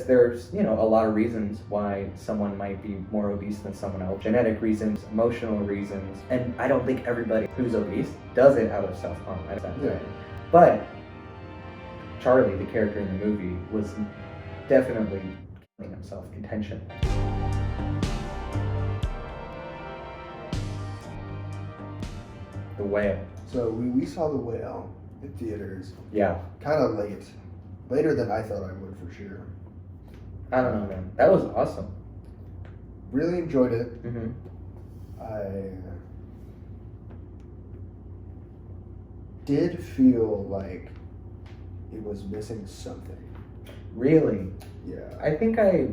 There's, a lot of reasons why someone might be more obese than someone else. Genetic reasons, emotional reasons, and I don't think everybody who's obese does it out of self-harm. Yeah. But Charlie, the character in the movie, was definitely killing himself intentionally. The Whale. So we saw The Whale in theaters. Yeah. Kind of late. Later than I thought I would, for sure. I don't know, man. That was awesome. Really enjoyed it. Mm-hmm. I did feel like it was missing something. Really? Yeah. I think I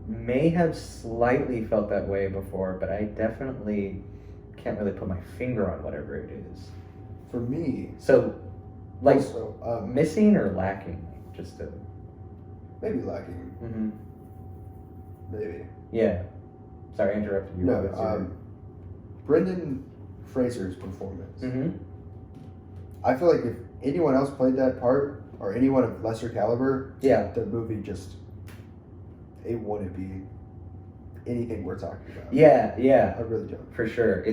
may have slightly felt that way before, but I definitely can't really put my finger on whatever it is. For me, So, like, also, missing or lacking? Just to... maybe lacking. Mm-hmm. Maybe. Yeah. Sorry, I interrupted you. No, Brendan Fraser's performance. Mm-hmm. I feel like if anyone else played that part, or anyone of lesser caliber, Yeah. the movie just, it wouldn't be anything we're talking about. Yeah, yeah. I really don't. For sure.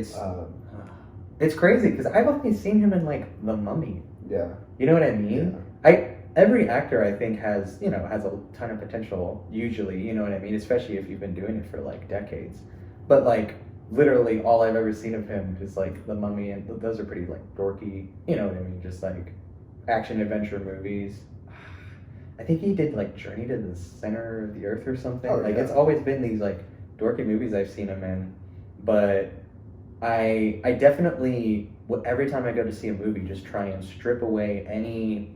It's crazy, because I've only seen him in, like, The Mummy. Yeah. You know what I mean? Yeah. Every actor, I think, has a ton of potential, usually, you know what I mean? Especially if you've been doing it for, like, decades. But, like, literally all I've ever seen of him is, like, The Mummy, and those are pretty, like, dorky, you know what I mean? Just, like, action-adventure movies. I think he did, like, Journey to the Center of the Earth or something. Oh, like, yeah. It's always been these, like, dorky movies I've seen him in. But I definitely, every time I go to see a movie, just try and strip away any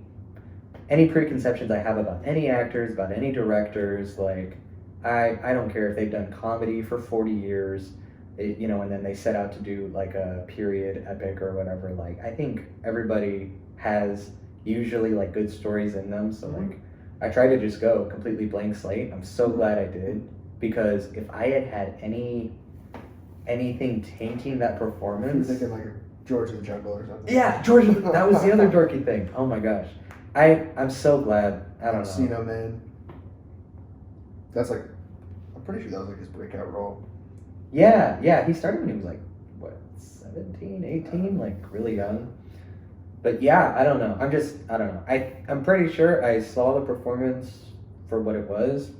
preconceptions I have about any actors, about any directors. Like, I don't care if they've done comedy for 40 years, and then they set out to do, like, a period epic or whatever. Like, I think everybody has usually, like, good stories in them. So, like, I try to just go completely blank slate. I'm so glad I did, because if I had anything tainting that performance... You're thinking like George of the Jungle or something. Yeah, George, that was the other dorky thing. Oh my gosh. I'm so glad. I don't know. Encino Man. That's like, I'm pretty sure that was like his breakout role. Yeah, he started when he was like, what, 17, 18, like really young. But yeah, I don't know. I don't know. I'm pretty sure I saw the performance for what it was,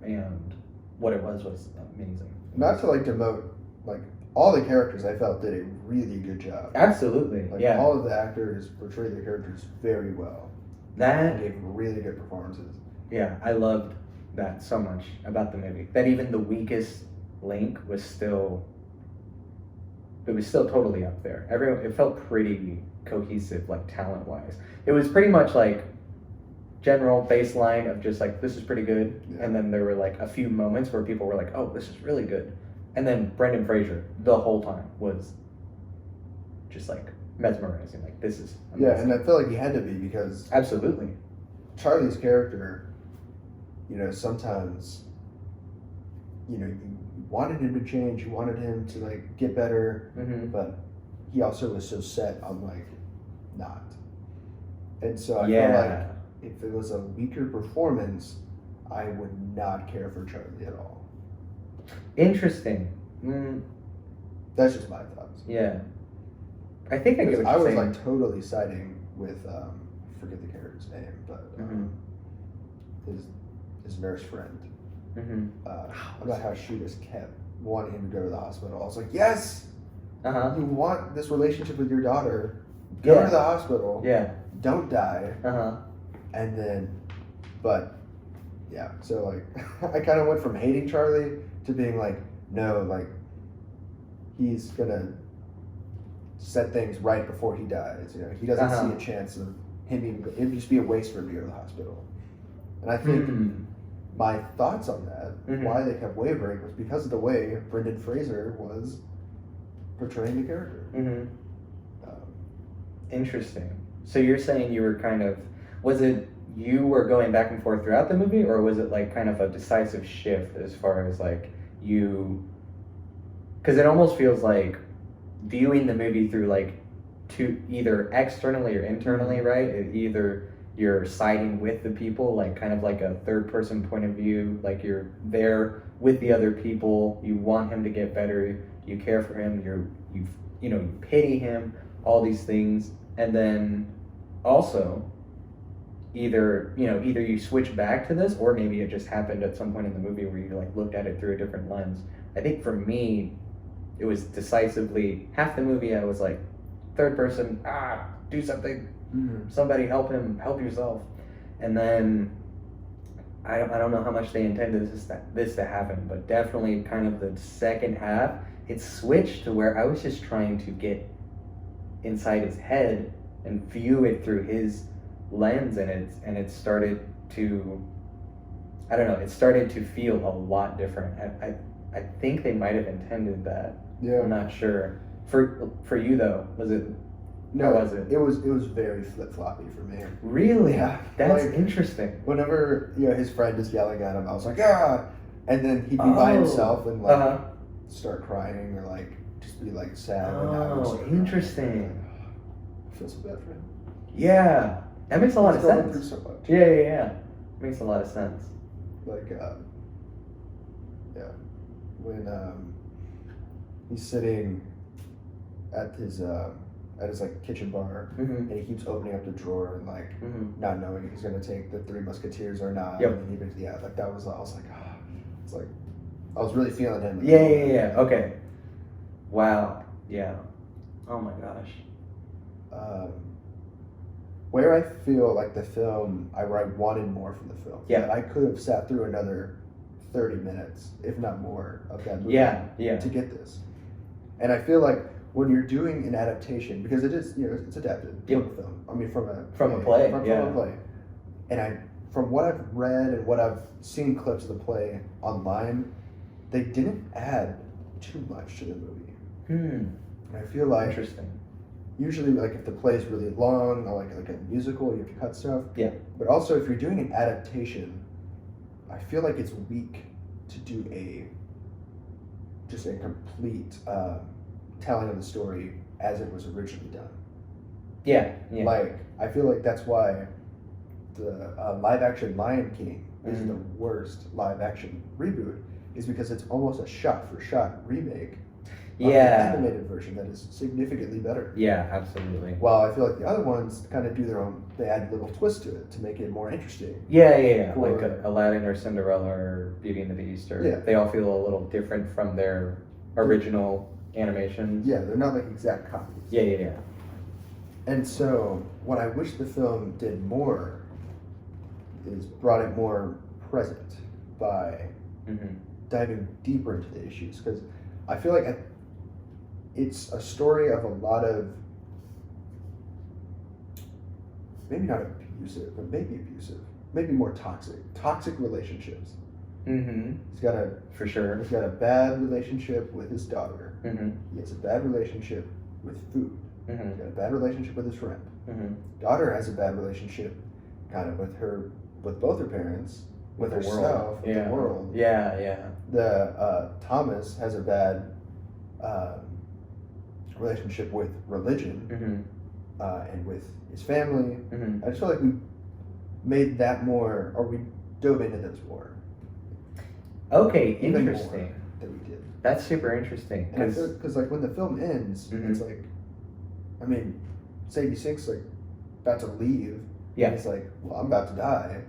and what it was amazing. Not to like demote, like all the characters I felt did a really good job. Absolutely, Like yeah. all of the actors portrayed their characters very well. That And gave really good performances. Yeah, I loved that so much about the movie. That even the weakest link was still totally up there. It felt pretty cohesive, like talent-wise. It was pretty much like general baseline of just like, this is pretty good. Yeah. And then there were like a few moments where people were like, oh, this is really good. And then Brendan Fraser, the whole time, was just like mesmerizing. Like, this is amazing. Yeah, and I feel like he had to be, because Absolutely. Charlie's character, sometimes, you wanted him to change, you wanted him to like get better, Mm-hmm. but he also was so set on like not. And so I feel Yeah. like if it was a weaker performance, I would not care for Charlie at all. Interesting. That's just my thoughts. Yeah. I think I get what I you're was saying. like totally siding with I forget the character's name, but his nurse friend. About how she just kept wanting him to go to the hospital. I was like, yes, Uh-huh. you want this relationship with your daughter, go Yeah. to the hospital, Yeah. don't die. Uh-huh. And then, but yeah, so like I kind of went from hating Charlie to being like, no, like he's gonna set things right before he dies. He doesn't see a chance of him even. It'd just be a waste for him to go to the hospital. And I think my thoughts on that, why they kept wavering, was because of the way Brendan Fraser was portraying the character. Interesting. So you're saying you were kind of, was it you were going back and forth throughout the movie, or was it like kind of a decisive shift as far as like you, because it almost feels like viewing the movie through like either externally or internally, right? Either you're siding with the people, like kind of like a third person point of view, like you're there with the other people, you want him to get better, you care for him, you pity him, all these things. And then also either you switch back to this, or maybe it just happened at some point in the movie where you like looked at it through a different lens. I think for me it was decisively half the movie I was like third person, do something, somebody help him, help yourself. And then I don't know how much they intended this to happen, but definitely kind of the second half it switched to where I was just trying to get inside his head and view it through his lens, and it started to, I don't know, it started to feel a lot different. I think they might have intended that. Yeah. I'm not sure. For you though, was it? No, how was it? It was very flip floppy for me. Really? Yeah. That's Like, interesting. Whenever his friend is yelling at him, I was like, and then he'd be by himself and like start crying or like just be like sad. And I was like, interesting. I feel so bad for him. Yeah, that makes a lot of He's going sense. through so much. Yeah. Makes a lot of sense. Like, when he's sitting at his like kitchen bar, and he keeps opening up the drawer and like not knowing if he's gonna take the Three Musketeers or not. Yep. And then like that was, I was like, it's like I was really feeling him. Yeah. Okay. Wow. Yeah. Oh my gosh. Where I feel like the film, where I wanted more from the film. Yeah. That I could have sat through another 30 minutes, if not more, of that movie. Yeah. To get this. And I feel like when you're doing an adaptation, because it is, it's adapted from a film. I mean, from a play. From a play. And from what I've read and what I've seen clips of the play online, they didn't add too much to the movie. And I feel like Interesting. usually, like if the play is really long, or like a musical, you have to cut stuff. Yeah. But also, if you're doing an adaptation, I feel like it's weak to do just a complete telling of the story as it was originally done. Yeah. Like, I feel like that's why the live action Lion King is the worst live action reboot, is because it's almost a shot for shot remake of the animated version that is significantly better. Yeah, absolutely. While I feel like the other ones kind of do their own, they add a little twist to it to make it more interesting. Yeah. For- Like Aladdin or Cinderella or Beauty and the Beast, or Yeah. they all feel a little different from their original animations. Yeah, they're not like exact copies. Yeah. And so, what I wish the film did more is brought it more present by diving deeper into the issues. Because I feel like it's a story of a lot of, maybe not abusive, but maybe more toxic relationships. He's got For sure. He's got a bad relationship with his daughter. Mm-hmm. He has a bad relationship with food. Mm-hmm. He's got a bad relationship with his friend. Mm-hmm. Daughter has a bad relationship, kind of with both her parents, with herself, with the world. Yeah. The Thomas has a bad relationship with religion, and with his family. I just feel like we made that more, or we dove into those more. Okay, Even interesting. more than we did. That's super interesting. And I feel because like when the film ends, it's like, I mean, Sadie Sink's like about to leave. Yeah. And it's like, well, I'm about to die.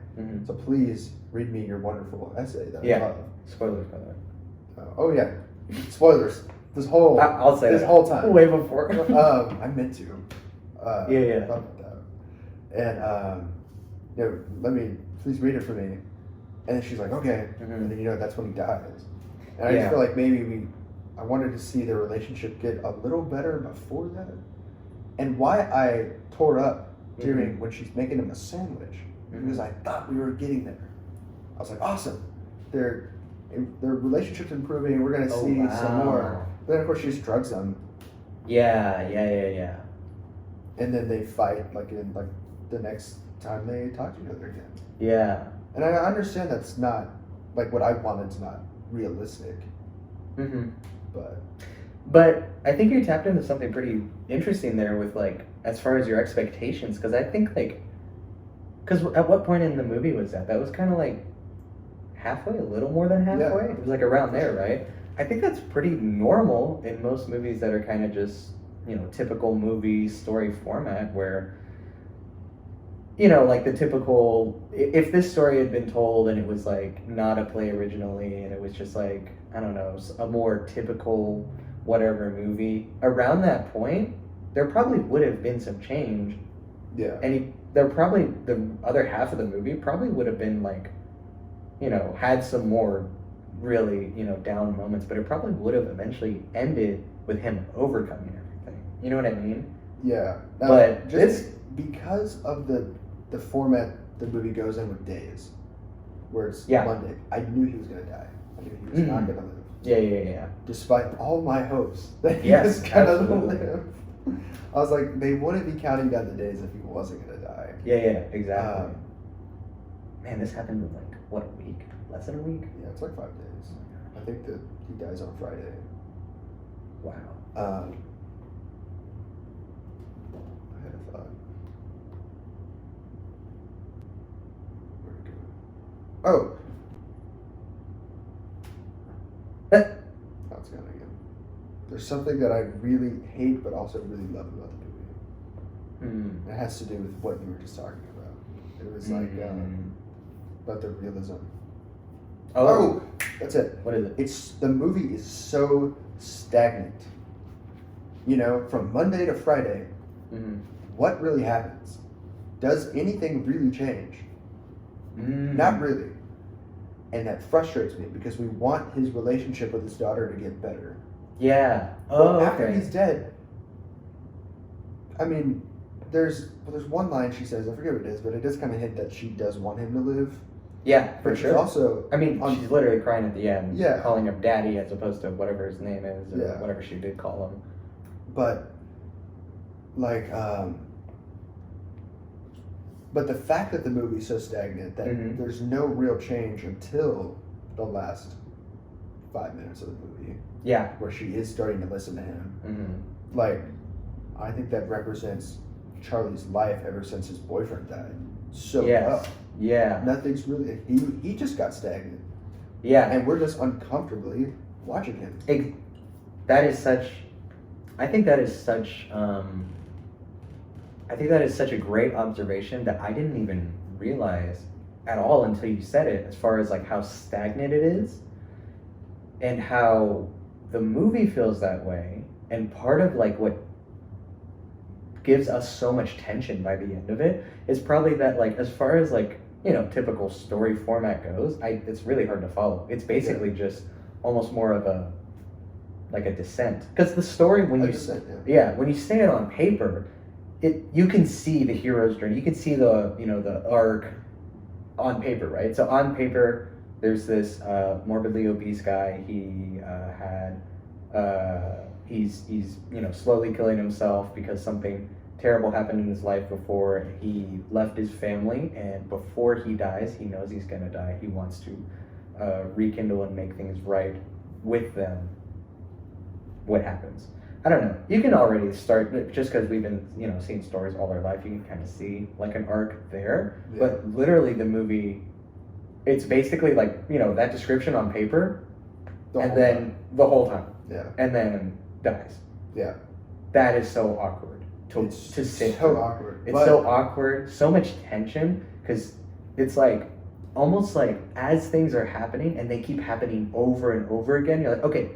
So please read me your wonderful essay that I love. Spoilers, by the way. Oh yeah, spoilers. This whole I'll say this that. whole time. Way before. I meant to. Yeah. I thought about that. And let me please read it for me. And then she's like, okay. And then that's when he dies. And I just feel like maybe I wanted to see their relationship get a little better before that. And why I tore up during when she's making him a sandwich, because I thought we were getting there. I was like, awesome. Their relationship's improving. We're gonna see some more. But then of course she just drugs him. Yeah. And then they fight like the next time they talk to each other again. Yeah. And I understand that's not like what I wanted's not realistic. But I think you tapped into something pretty interesting there with like as far as your expectations, because I think like Because at what point in the movie was that? That was kind of like halfway, a little more than halfway. Yeah. It was like around there, right? I think that's pretty normal in most movies that are kind of just, typical movie story format where, like the typical, if this story had been told and it was like not a play originally and it was just like, I don't know, a more typical whatever movie, around that point, there probably would have been some change. Yeah. And the other half of the movie probably would have been like, had some more really, down moments, but it probably would have eventually ended with him overcoming everything. You know what I mean? Yeah. But because of the format the movie goes in with days, where it's Yeah. Monday, I knew he was going to die. I knew he was not going to live. Yeah. Despite all my hopes that he Yes, was going to absolutely. live. I was like, they wouldn't be counting down the days if he wasn't going to die. Yeah, exactly. Man, this happened in like, what, a week? Less than a week? Yeah, it's like 5 days. I think that he dies on Friday. Wow. I had a thought. Where'd it go? Oh! Now it's gone again. There's something that I really hate but also really love about the movie. It has to do with what you were just talking about. It was like about the realism. Oh, that's it. What is it? The movie is so stagnant. From Monday to Friday, what really happens? Does anything really change? Not really. And that frustrates me because we want his relationship with his daughter to get better. Yeah. But after he's dead, I mean, there's one line she says, I forget what it is, but it does kind of hint that she does want him to live. Yeah, for But sure. she's also, I mean, she's literally crying at the end, Yeah. calling him daddy as opposed to whatever his name is or Yeah. whatever she did call him. but like, but the fact that the movie's so stagnant that there's no real change until the last 5 minutes of the movie, Yeah. where she is starting to listen to him. Mm-hmm. Like, I think that represents Charlie's life ever since his boyfriend died. So well. Yeah. Nothing's really. He just got stagnant, Yeah. and we're just uncomfortably watching him. That is such. I think that is such. I think that is such a great observation that I didn't even realize at all until you said it. As far as like how stagnant it is, and how the movie feels that way, and part of like what gives us so much tension by the end of it is probably that, like, as far as like, typical story format goes, it's really hard to follow. It's basically just almost more of a descent, because the story when you say it on paper, you can see the hero's journey, you can see the the arc on paper, right? So on paper there's this morbidly obese guy. He's slowly killing himself because something terrible happened in his life before he left his family, and before he dies, he knows he's gonna die. He wants to rekindle and make things right with them. What happens? I don't know. You can already start, just because we've been seeing stories all our life, you can kind of see like an arc there. Yeah. But literally the movie, it's basically like that description on paper, and then the whole time. Yeah. And then dies. Yeah. That is so awkward to sit so through. awkward. It's so awkward, so much tension, because it's like almost like as things are happening and they keep happening over and over again, you're like, okay,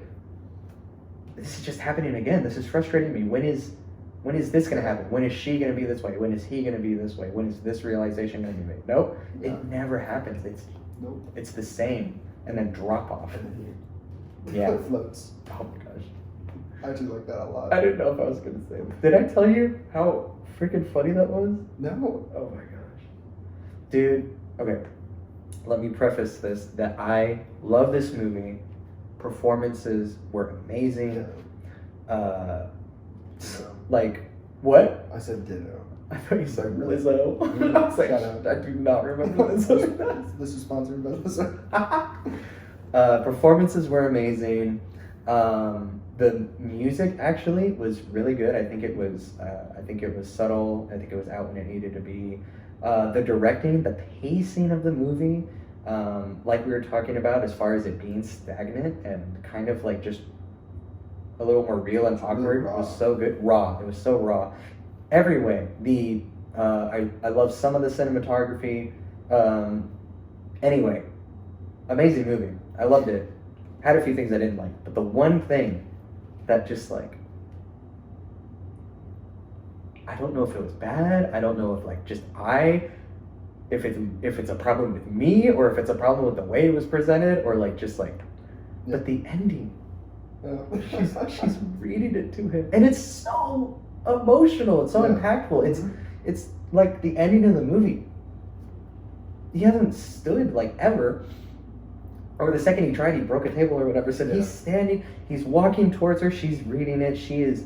this is just happening again. This is frustrating me. When is this going to happen? When is she going to be this way? When is he going to be this way? When is this realization going to be made? Nope. Yeah. It never happens. It's the same, and then drop off. And then Yeah. floats. Oh my gosh. I actually like that a lot. I didn't know if I was going to say that. Did I tell you how freaking funny that was? No. Oh my gosh. Dude, okay. Let me preface this that I love this movie. Performances were amazing. Ditto. Like, what? I said ditto. I thought you said Really? Lizzo. I was like, Shut up. I do not remember Lizzo. This is sponsored by Lizzo. Performances were amazing. The music actually was really good. I think it was subtle. I think it was out when it needed to be. The directing, the pacing of the movie, like we were talking about, as far as it being stagnant and kind of like just a little more real and awkward, raw. was so good. Raw. It was so raw. Every way. I love some of the cinematography. Anyway, amazing movie. I loved it. Had a few things I didn't like, but the one thing that just like, I don't know if it was bad. I don't know if like just if it's a problem with me or if it's a problem with the way it was presented or like just like, Yeah. but the ending. Oh. She's reading it to him, and it's so emotional. It's so Yeah. impactful. It's like the ending of the movie. He hasn't stood like ever, or the second he tried, he broke a table or whatever. So Yeah. he's standing, he's walking towards her. She's reading it. She's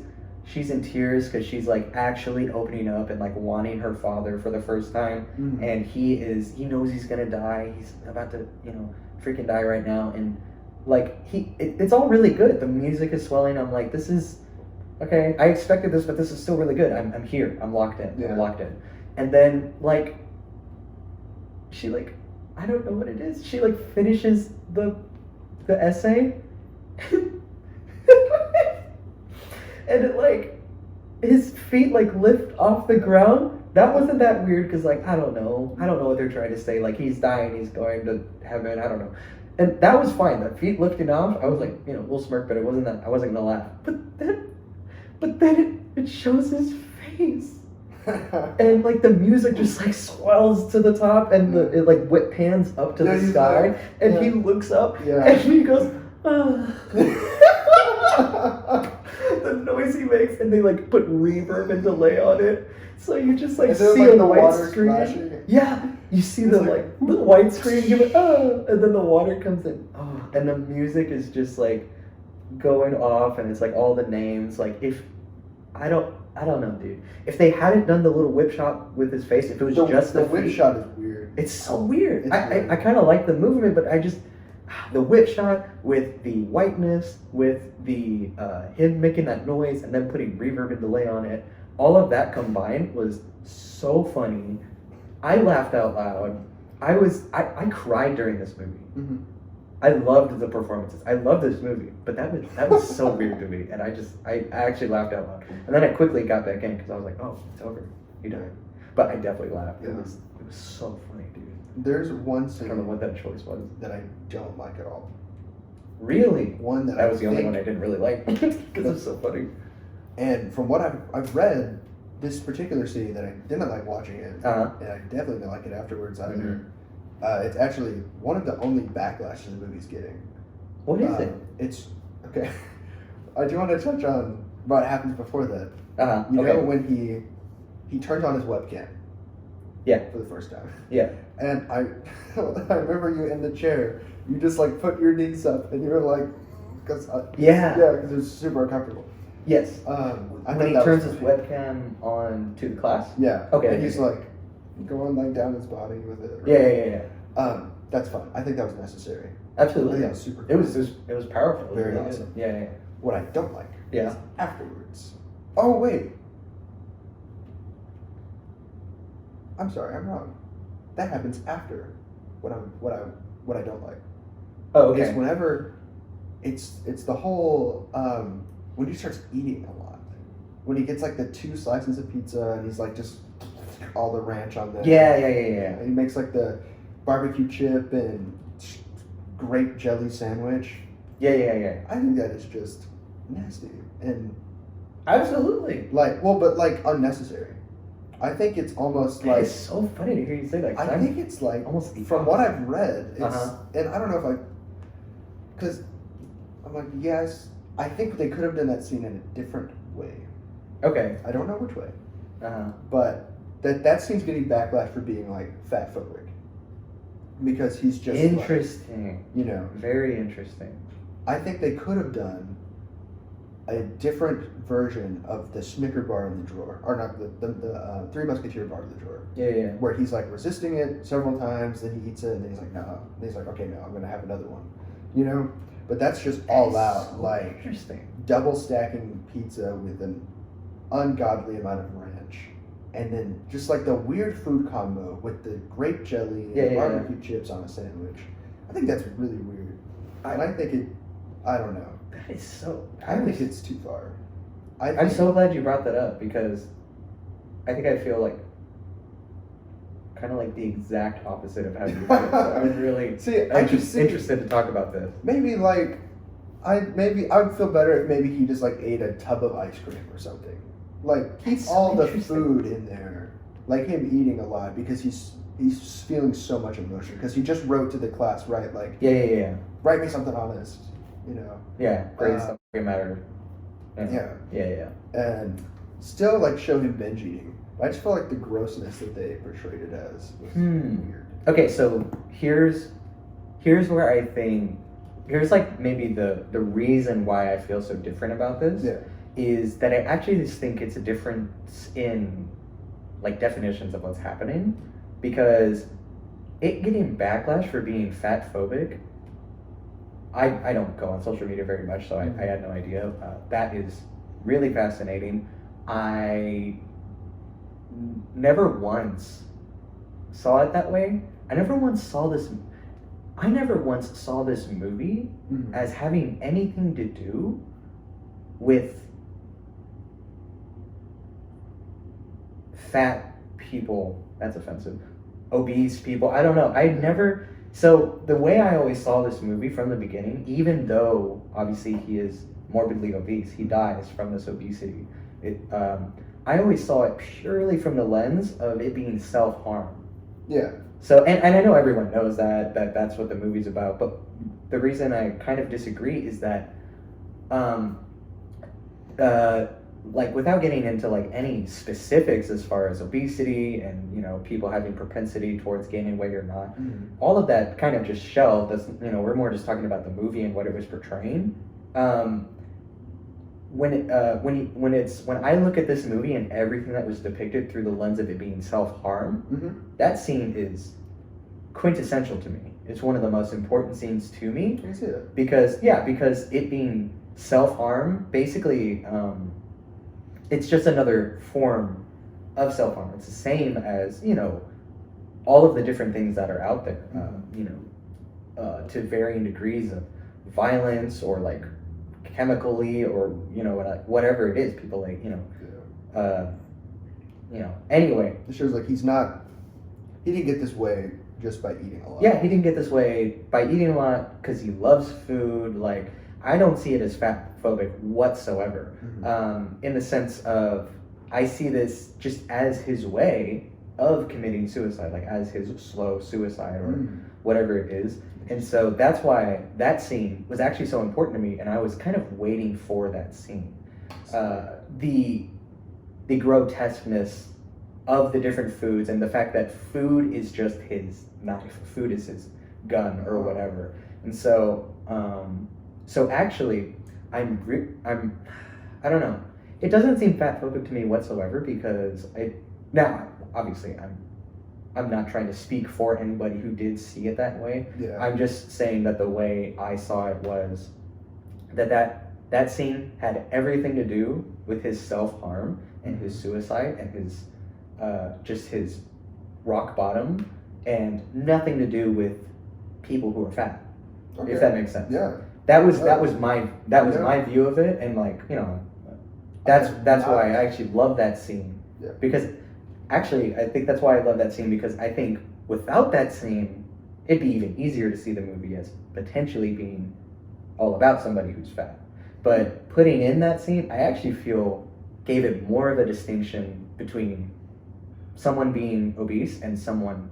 in tears because she's like actually opening up and like wanting her father for the first time. Mhm. And he knows he's gonna die. He's about to freaking die right now. And like it's all really good. The music is swelling. I'm like, this is okay. I expected this, but this is still really good. I'm here. I'm locked in. Yeah. I'm locked in. And then like she like, I don't know what it is. She like finishes the essay. And it like his feet like lift off the ground. That wasn't that weird because like I don't know what they're trying to say. Like he's dying, he's going to heaven. I don't know, and that was fine. The feet lifting off, I was like a little smirk, but it wasn't that I wasn't gonna laugh. But then it shows his face, and like the music just like swells to the top, and it like whip pans up to Yeah, the he's sky, like- and yeah. he looks up, Yeah. and he goes. Ah. The noise he makes, and they like put reverb and delay on it, so you just like And then, see like, a the white water screen. splashing. Yeah, you see It's the like, the white screen, you go, and then the water comes in, and the music is just like going off, and it's like all the names. Like if I don't know, dude. If they hadn't done the little whip shot with his face, if it was just the the whip feet, shot is weird. it's so weird. It's weird. I kind of like the movement, but I just the whip shot with the whiteness, with the him making that noise, and then putting reverb and delay on it. All of that combined was so funny. I laughed out loud. I cried during this movie. Mm-hmm. I loved the performances. I loved this movie, but that was so weird to me, and I actually laughed out loud. And then I quickly got back in because I was like, oh, it's over. He died. But I definitely laughed. It Yeah. was so funny, dude. There's one I scene don't know what that choice was. that I don't like at all. Really? One that That I was the only think- one I didn't really like because it's so funny. And from what I've read, this particular scene that I didn't like watching it, Uh-huh. and I definitely didn't like it afterwards either. Mhm. It's actually one of the only backlashes the movie's getting. What is it? It's okay. I do want to touch on what happens before that. Uh-huh. You Okay. know when he turns on his webcam. Yeah. For the first time. Yeah. And I remember you in the chair. You just like put your knees up and you were like, because Yeah. because it was super uncomfortable. Yes. I When thought he that turns was his funny. webcam on to the class? Yeah. Okay, And okay, he's okay. like going like down his body with it. Yeah. That's fun. I think that was necessary. Absolutely. Yeah, super. It was powerful. It was Very really good. awesome. Yeah. What I don't like Yeah. is afterwards. Oh wait. I'm sorry, I'm wrong. That happens after what I don't like. Oh, It's okay. whenever it's the whole when he starts eating a lot. When he gets like the 2 slices of pizza and he's like just all the ranch on there. Yeah. And he makes like the barbecue chip and grape jelly sandwich. Yeah. I think that is just nasty and Absolutely. like unnecessary. I think it's almost Man, like it's so funny to hear you say that. 'Cause I I'm think it's like almost the from what I've read, it's Uh-huh. and I don't know if because I'm like yes, I think they could have done that scene in a different way. Okay. I don't know which way, Uh-huh. but that scene's getting backlash for being like fatphobic because he's just like, Interesting. Very interesting. I think they could have done a different version of the Snicker bar in the drawer, or not the Three Musketeer bar in the drawer, Yeah. where he's like resisting it several times, then he eats it, and then he's like, no, and he's like, okay, no, I'm gonna have another one, But that's just all out So like interesting. double stacking pizza with an ungodly amount of ranch. and then just like the weird food combo with the grape jelly and Yeah, barbecue chips on a sandwich. I think that's really weird. And I think I don't know. That is so. I think it's too far. I'm so glad you brought that up because I think I feel like kind of like the exact opposite of how you feel. So I'm really interested to talk about this. Maybe like I would feel better if maybe he just like ate a tub of ice cream or something. Like keep all the food in there, like him eating a lot because he's feeling so much emotion because he just wrote to the class, right? Like yeah. Write me something honest, you know. Yeah, great stuff. Matter. Yeah. And still like show him binge eating. I just felt like the grossness that they portrayed it as was weird. Okay, so here's where I think here's like maybe the reason why I feel so different about this. Yeah. Is that I actually just think it's a difference in like definitions of what's happening, because it getting backlash for being fat phobic. I don't go on social media very much, so I had no idea. That is really fascinating. I never once saw it that way. I never once saw this movie as having anything to do with fat people. That's offensive. Obese people. I don't know. So the way I always saw this movie from the beginning, even though obviously he is morbidly obese, he dies from this obesity. I always saw it purely from the lens of it being self-harm. Yeah. So, and I know everyone knows that's what the movie's about, but the reason I kind of disagree is that, like without getting into like any specifics as far as obesity and, you know, people having propensity towards gaining weight or not, all of that kind of just shelved. We're more just talking about the movie and what it was portraying. When I look at this movie and everything that was depicted through the lens of it being self-harm, that scene is quintessential to me. It's one of the most important scenes to me. I see that. Because it being self-harm, basically, it's just another form of self-harm. It's the same as, you know, all of the different things that are out there, to varying degrees of violence or like chemically or, you know, whatever it is, people like, anyway. It shows like he didn't get this way just by eating a lot. Yeah, he didn't get this way by eating a lot because he loves food. Like, I don't see it as fat phobic whatsoever. In the sense of, I see this just as his way of committing suicide, like as his slow suicide or whatever it is. And so that's why that scene was actually so important to me, and I was kind of waiting for that scene. The grotesqueness of the different foods and the fact that food is just his knife, food is his gun or whatever. And so, actually, I don't know. It doesn't seem fat phobic to me whatsoever because obviously I'm not trying to speak for anybody who did see it that way. Yeah. I'm just saying that the way I saw it was that scene had everything to do with his self-harm and his suicide and his just his rock bottom, and nothing to do with people who are fat. Okay. If that makes sense. Yeah. That was my view of it, and like, you know, that's why I actually love that scene. Yeah. Because actually, I think that's why I love that scene, because I think without that scene, it'd be even easier to see the movie as potentially being all about somebody who's fat. But putting in that scene, I actually feel gave it more of a distinction between someone being obese and someone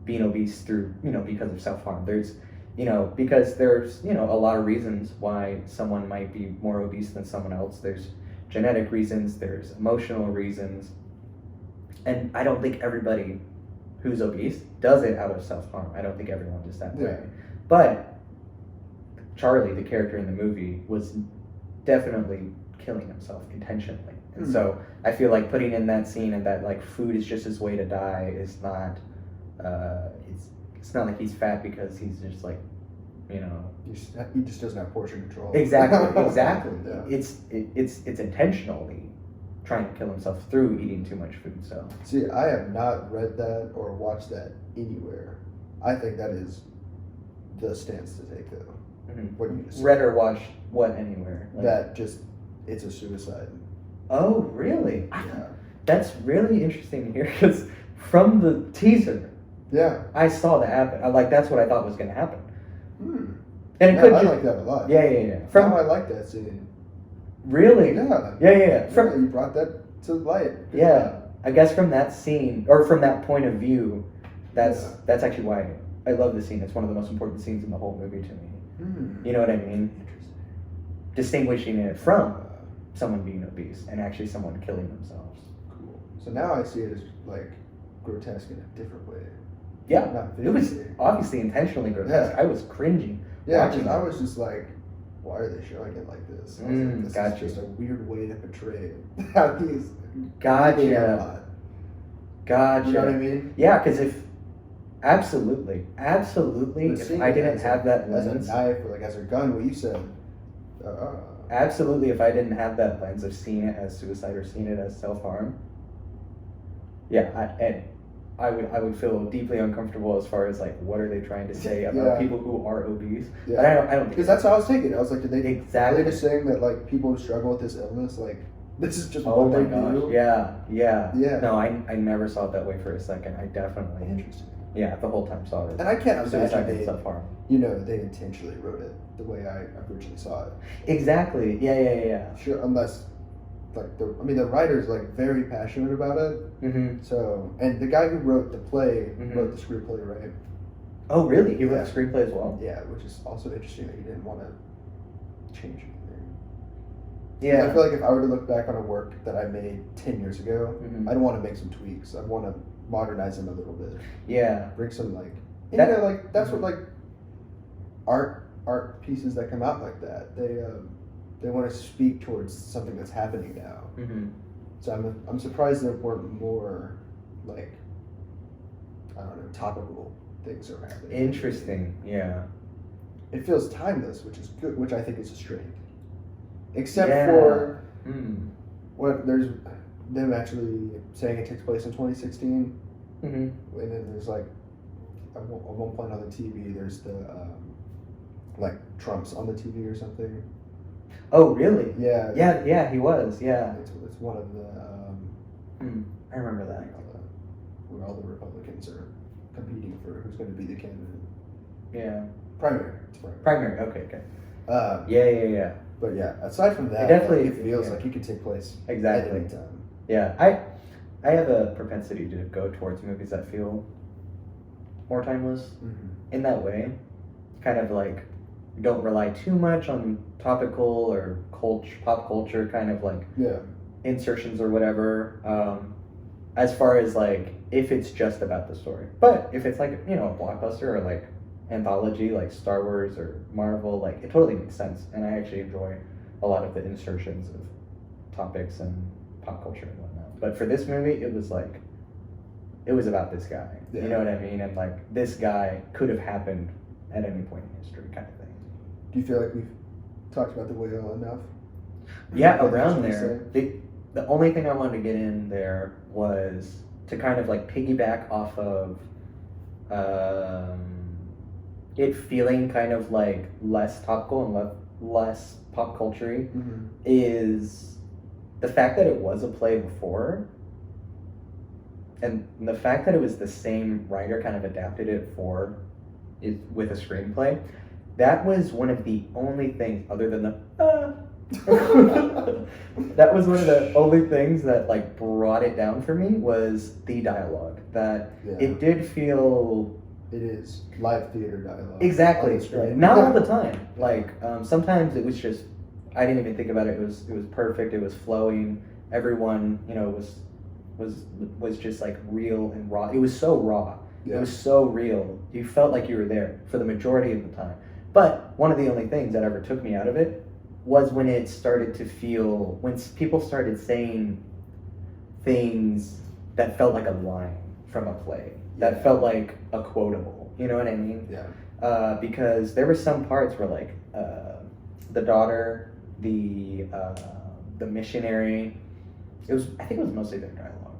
being obese through, you know, because of self-harm. There's, you know, because there's, you know, a lot of reasons why someone might be more obese than someone else. There's genetic reasons, there's emotional reasons. And I don't think everybody who's obese does it out of self-harm. I don't think everyone is that way. But Charlie, the character in the movie, was definitely killing himself intentionally. And so I feel like putting in that scene and that like food is just his way to die is not, it's not like he's fat because he's just like, you know. He just doesn't have portion control. Exactly. Yeah. It's intentionally trying to kill himself through eating too much food. So See, I have not read that or watched that anywhere. I think that is the stance to take, though. What you just read or watched what anywhere? Like, that just it's a suicide. oh, really? Yeah. That's really interesting to hear because from the teaser, Yeah. I saw that happen. That's what I thought was going to happen. Hmm. And it Yeah, could I just, like that a lot. yeah. Now I like that scene. Really? Yeah. Yeah. Yeah, you brought that to light. Yeah. I guess from that scene or from that point of view, that's actually why I love the scene. It's one of the most important scenes in the whole movie to me. Hmm. You know what I mean? Interesting. Distinguishing it from someone being obese and actually someone killing themselves. Cool. So now I see it as like grotesque in a different way. Yeah, Not it was visually. obviously intentionally grotesque. Yeah. I was cringing. Yeah, watching because I it. was just like, why are they showing it like this? I was like, this gotcha. is just a weird way to portray how he's Gotcha. eating a lot. Gotcha. You know what I mean? Yeah, because if absolutely, But if seeing I it didn't as have that as lens, a knife or like as a gun, what you said. absolutely, if I didn't have that lens of seeing it as suicide or seeing it as self-harm, I would feel deeply uncomfortable as far as like what are they trying to say about Yeah. people who are obese. Yeah. But I don't think Because that's how I was taking it. I was like, did they exactly. are they just saying that like people who struggle with this illness, like this is just Oh what my they gosh! do? Yeah. No, I never saw it that way for a second. I definitely, Interesting. the whole time saw it. And I can't Suicide imagine and they, self-harm. they intentionally wrote it the way I originally saw it. Exactly. Yeah. Sure, unless like the writer's like very passionate about it. Mm-hmm. So, and the guy who wrote the play Mhm. wrote the screenplay, right? Oh, really? He wrote Yeah. the screenplay as well? Yeah, which is also interesting that he didn't want to change anything. Yeah. I feel like if I were to look back on a work that I made 10 years ago, Mhm. I'd want to make some tweaks. I'd want to modernize them a little bit. Yeah. Bring some like, and That- you know, like that's what like art pieces that come out like that. They want to speak towards something that's happening now. Mm-hmm. So I'm surprised there weren't more like I don't know topical things are happening. Interesting. Yeah. It feels timeless, which is good, which I think is a strength. Except Yeah. for Mm. what there's them actually saying it takes place in 2016, Mm-hmm. and then there's like at one point on the TV there's the like Trump's on the TV or something. Oh, really? Yeah. Yeah. He was. Yeah. It's one of the I remember that. where all the Republicans are competing for who's going to be the candidate. Yeah. Primary. It's primary. Primary. Okay. Yeah. But yeah, aside from that, It definitely- it feels yeah. like it could take place Exactly. at any time. Yeah. I have a propensity to go towards movies that feel more timeless Mm-hmm. in that way. Kind of like don't rely too much on topical or pop culture kind of like Yeah. insertions or whatever. As far as like if it's just about the story, but if it's like a blockbuster or like anthology like Star Wars or Marvel, like it totally makes sense, and I actually enjoy a lot of the insertions of topics and pop culture and whatnot. But for this movie, it was about this guy. Yeah. You know what I mean? And like this guy could have happened at any point in history, kind of thing. Do you feel like we've talked about the whale enough? Yeah, Like, around what you there. The only thing I wanted to get in there was to kind of like piggyback off of it feeling kind of like less topical and less pop culture-y Mm-hmm. is the fact that it was a play before, and the fact that it was the same writer kind of adapted it with a screenplay. That was one of the only things other than that was one of the only things that like brought it down for me was the dialogue. That Yeah. it did feel It is live theater dialogue. exactly on the screen. not all the time. Like sometimes it was just I didn't even think about it. It was perfect. It was flowing. Everyone was just like real and raw. It was so raw. Yeah. It was so real. You felt like you were there for the majority of the time. But one of the only things that ever took me out of it was when it started to feel, when people started saying things that felt like a line from a play, that Yeah. felt like a quotable. You know what I mean? Yeah. Because there were some parts where like the daughter, the missionary, I think it was mostly their dialogue.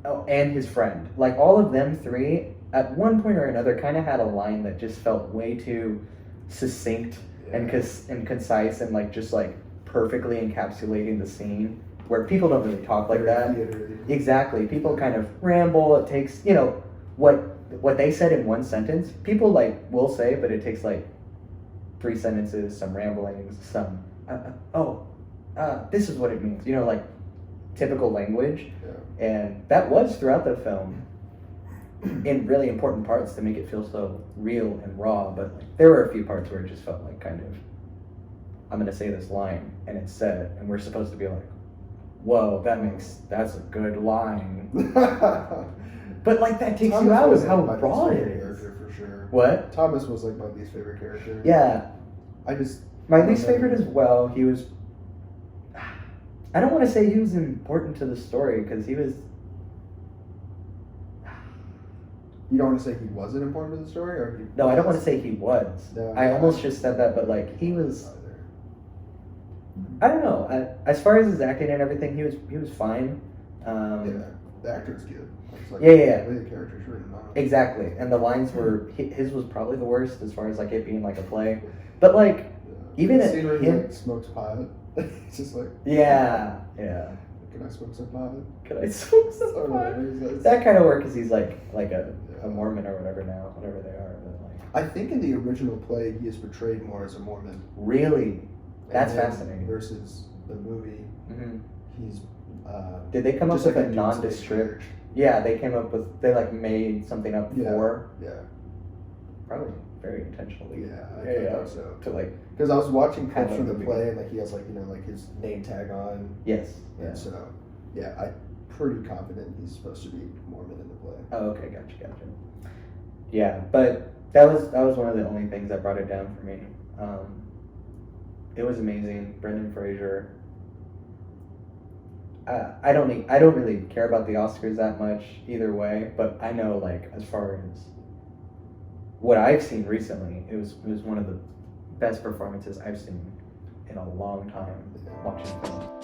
Oh, and his friend. Like, all of them three, at one point or another, kind of had a line that just felt way too succinct and concise and, like, just, like, perfectly encapsulating the scene, where people don't really talk like that. Exactly. People kind of ramble. It takes, you know, what they said in one sentence, people, like, will say, but it takes, like, 3 sentences, some ramblings, some, this is what it means, you know, like, typical language. And that was throughout the film in really important parts to make it feel so real and raw, but, like, there were a few parts where it just felt like kind of, I'm gonna say this line and it's said, and we're supposed to be like, whoa, that's a good line. But, like, that takes you out of how raw it is. For sure. What? Thomas was, like, my least favorite character. Yeah. My least favorite as well. He was, I don't want to say he was important to the story, because he was. You don't want to say he wasn't important to the story, or No, I don't want to say he was. No, I almost just said that, but, like, he was. I don't know. As far as his acting and everything, he was fine. Yeah, the actor's good. It's like, Yeah. the way the character's written on. Exactly, and the lines were, his was probably the worst as far as, like, it being like a play, but, like, even the at scene where he, him, like, smokes pot. It's just like, yeah. can I smoke some pot? Could I smoke some Or pot? whatever. He's like- That kind of work, because he's like a Mormon or whatever now, whatever they are. But, like, I think in the original play he is portrayed more as a Mormon. really, that's And then fascinating. Versus the movie, Hmm. he's. Did they come up just with like a dude nondescript? slave. Yeah, they came up with, they, like, made something up Yeah. for, Yeah, probably very intentionally. I Yeah. think so. To, like, Because I was watching clips Have a from the movie. play, and, like, he has, like, like his name tag on. yes. Yeah. And so, yeah, I'm pretty confident he's supposed to be Mormon in the play. Oh, okay, gotcha. Yeah, but that was one of the only things that brought it down for me. It was amazing. Brendan Fraser. I don't really care about the Oscars that much either way, but I know, like, as far as what I've seen recently, it was one of the best performances I've seen in a long time watching film.